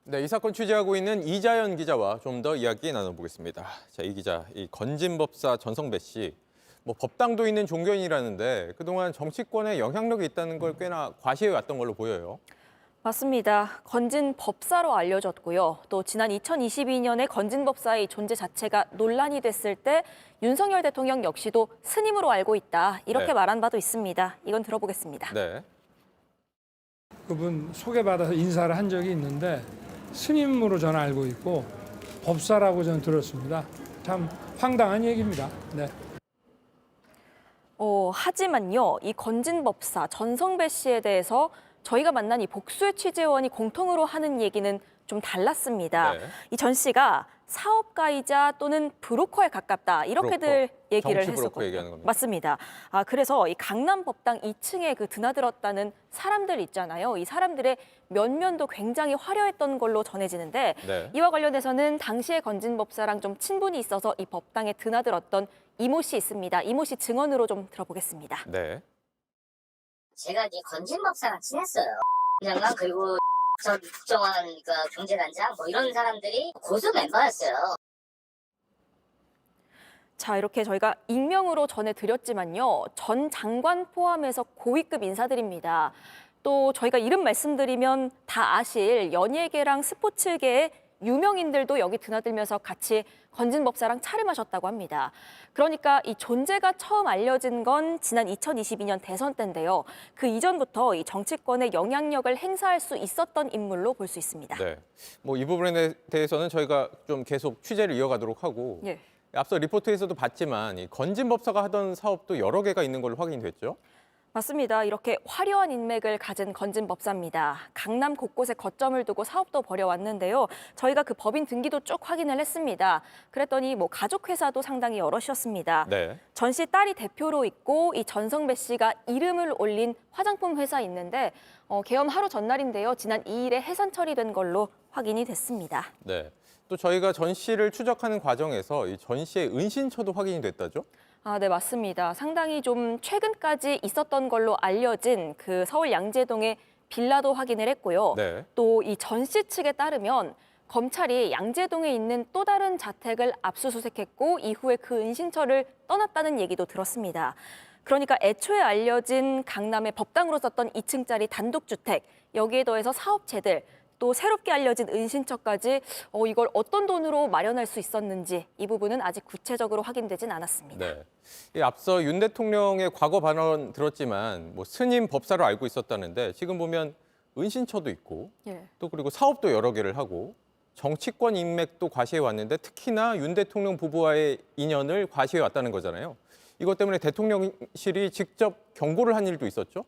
네, 이 사건 취재하고 있는 이자연 기자와 좀 더 이야기 나눠보겠습니다. 자, 이 기자, 이 건진법사 전성배 씨, 법당도 있는 종교인이라는데 그동안 정치권에 영향력이 있다는 걸 꽤나 과시해왔던 걸로 보여요. 맞습니다. 건진법사로 알려졌고요. 또 지난 2022년에 건진법사의 존재 자체가 논란이 됐을 때 윤석열 대통령 역시도 스님으로 알고 있다. 이렇게 네. 말한 바도 있습니다. 이건 들어보겠습니다. 네. 그분 소개받아서 인사를 한 적이 있는데 스님으로 저는 알고 있고 법사라고 저는 들었습니다. 참 황당한 얘기입니다. 네. 하지만요, 이 건진법사 전성배 씨에 대해서 저희가 만난 이 복수의 취재원이 공통으로 하는 얘기는 좀 달랐습니다. 네. 이 전 씨가 사업가이자 또는 브로커에 가깝다 이렇게들 브로커. 얘기를 정치 브로커 했었거든요. 얘기하는 겁니다. 맞습니다. 그래서 이 강남 법당 2층에 그 드나들었다는 사람들 있잖아요. 이 사람들의 면면도 굉장히 화려했던 걸로 전해지는데 네. 이와 관련해서는 당시의 건진법사랑 좀 친분이 있어서 이 법당에 드나들었던 이모 씨 있습니다. 이모 씨 증언으로 좀 들어보겠습니다. 네. 제가 이제 건진법사랑 친했어요. 장관 그리고 저 국정원 경제단장 이런 사람들이 고수 멤버였어요. 자, 이렇게 저희가 익명으로 전해드렸지만요. 전 장관 포함해서 고위급 인사들입니다. 또 저희가 이름 말씀드리면 다 아실 연예계랑 스포츠계의 유명인들도 여기 드나들면서 같이 건진법사랑 차를 마셨다고 합니다. 그러니까 이 존재가 처음 알려진 건 지난 2022년 대선 때인데요. 그 이전부터 이 정치권에 영향력을 행사할 수 있었던 인물로 볼 수 있습니다. 네. 이 부분에 대해서는 저희가 좀 계속 취재를 이어가도록 하고 예. 앞서 리포트에서도 봤지만 이 건진법사가 하던 사업도 여러 개가 있는 걸로 확인이 됐죠. 맞습니다. 이렇게 화려한 인맥을 가진 건진법사입니다. 강남 곳곳에 거점을 두고 사업도 벌여왔는데요. 저희가 그 법인 등기도 쭉 확인을 했습니다. 그랬더니 가족회사도 상당히 여럿이었습니다. 네. 전 씨 딸이 대표로 있고 이 전성배 씨가 이름을 올린 화장품 회사 있는데 계엄 하루 전날인데요. 지난 2일에 해산 처리된 걸로 확인이 됐습니다. 네. 또 저희가 전 씨를 추적하는 과정에서 이 전 씨의 은신처도 확인이 됐다죠? 네, 맞습니다. 상당히 좀 최근까지 있었던 걸로 알려진 그 서울 양재동의 빌라도 확인을 했고요. 네. 또 이 전 씨 측에 따르면 검찰이 양재동에 있는 또 다른 자택을 압수수색했고 이후에 그 은신처를 떠났다는 얘기도 들었습니다. 그러니까 애초에 알려진 강남의 법당으로 썼던 2층짜리 단독주택, 여기에 더해서 사업체들, 또 새롭게 알려진 은신처까지 이걸 어떤 돈으로 마련할 수 있었는지 이 부분은 아직 구체적으로 확인되진 않았습니다. 네. 앞서 윤 대통령의 과거 발언 들었지만 스님 법사로 알고 있었다는데 지금 보면 은신처도 있고 예. 또 그리고 사업도 여러 개를 하고 정치권 인맥도 과시해 왔는데 특히나 윤 대통령 부부와의 인연을 과시해 왔다는 거잖아요. 이것 때문에 대통령실이 직접 경고를 한 일도 있었죠?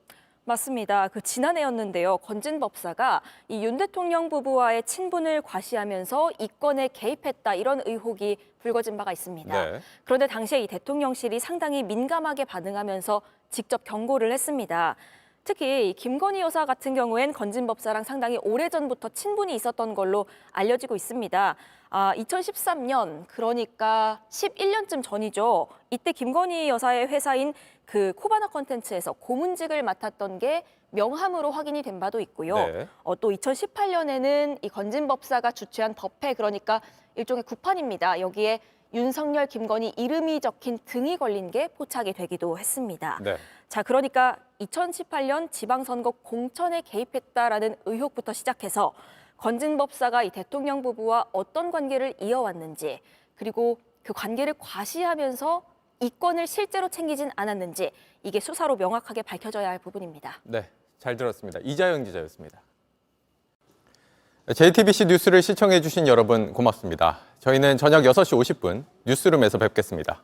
맞습니다. 그 지난해였는데요. 건진법사가 이 윤 대통령 부부와의 친분을 과시하면서 이 건에 개입했다 이런 의혹이 불거진 바가 있습니다. 네. 그런데 당시에 이 대통령실이 상당히 민감하게 반응하면서 직접 경고를 했습니다. 특히 김건희 여사 같은 경우엔 건진법사랑 상당히 오래전부터 친분이 있었던 걸로 알려지고 있습니다. 2013년, 그러니까 11년쯤 전이죠. 이때 김건희 여사의 회사인 그 코바나 컨텐츠에서 고문직을 맡았던 게 명함으로 확인이 된 바도 있고요. 네. 또 2018년에는 이 건진법사가 주최한 법회, 그러니까 일종의 구판입니다. 여기에 윤석열, 김건희 이름이 적힌 등이 걸린 게 포착이 되기도 했습니다. 네. 자, 그러니까 2018년 지방선거 공천에 개입했다라는 의혹부터 시작해서 건진법사가 이 대통령 부부와 어떤 관계를 이어왔는지, 그리고 그 관계를 과시하면서 이권을 실제로 챙기진 않았는지 이게 수사로 명확하게 밝혀져야 할 부분입니다. 네, 잘 들었습니다. 이자연 기자였습니다. JTBC 뉴스를 시청해 주신 여러분 고맙습니다. 저희는 저녁 6시 50분 뉴스룸에서 뵙겠습니다.